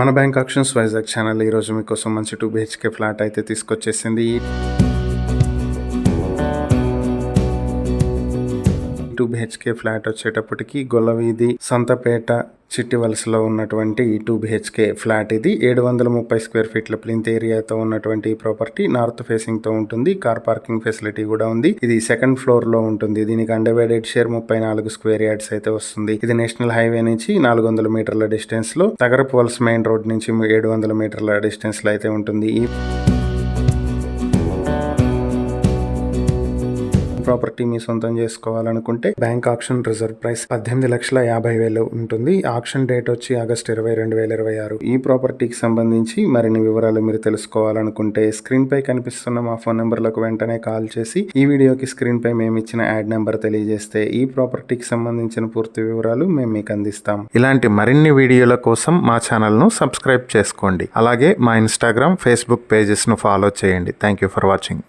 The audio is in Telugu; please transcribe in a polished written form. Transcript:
మన బ్యాంక్ ఆప్షన్స్ వైజాగ్ ఛానల్ ఈరోజు మీకోసం మంచి 2 BHK ఫ్లాట్ అయితే తీసుకొచ్చేసింది. 2 BHK ఫ్లాట్ వచ్చేటప్పటికి గొల్లవీధి సంతపేట చిట్టివలసలో ఉన్నటువంటి 2 BHK ఫ్లాట్ ఇది 730 స్క్వేర్ ఫీట్ల ప్లింత్ ఏరియాతో ఉన్నటువంటి ప్రాపర్టీ. నార్త్ ఫేసింగ్ తో ఉంటుంది. కార్ పార్కింగ్ ఫెసిలిటీ కూడా ఉంది. ఇది సెకండ్ ఫ్లోర్ లో ఉంటుంది. దీనికి అన్డివైడెడ్ షేర్ 34 స్క్వేర్ యార్డ్స్ అయితే వస్తుంది. ఇది నేషనల్ హైవే నుంచి 400 మీటర్ల డిస్టెన్స్ లో, తగరపు వలస మెయిన్ రోడ్ నుంచి 700 మీటర్ల డిస్టెన్స్ లో అయితే ఉంటుంది. ఈ ప్రాపర్టీ మీ సొంతం చేసుకోవాలనుకుంటే బ్యాంక్ ఆప్షన్ రిజర్వ్ ప్రైస్ 18,50,000 ఉంటుంది. ఆప్షన్ డేట్ వచ్చి ఆగస్ట్ 20, 2026. ఈ ప్రాపర్టీకి సంబంధించి మరిన్ని వివరాలు మీరు తెలుసుకోవాలనుకుంటే స్క్రీన్ పై కనిపిస్తున్న మా ఫోన్ నెంబర్లకు వెంటనే కాల్ చేసి ఈ వీడియోకి స్క్రీన్ పై మేము ఇచ్చిన యాడ్ నెంబర్ తెలియజేస్తే ఈ ప్రాపర్టీకి సంబంధించిన పూర్తి వివరాలు మేము మీకు అందిస్తాం. ఇలాంటి మరిన్ని వీడియోల కోసం మా ఛానల్ ను సబ్స్క్రైబ్ చేసుకోండి. అలాగే మా ఇన్స్టాగ్రామ్, ఫేస్బుక్ పేజెస్ ను ఫాలో చేయండి. Thank you for watching.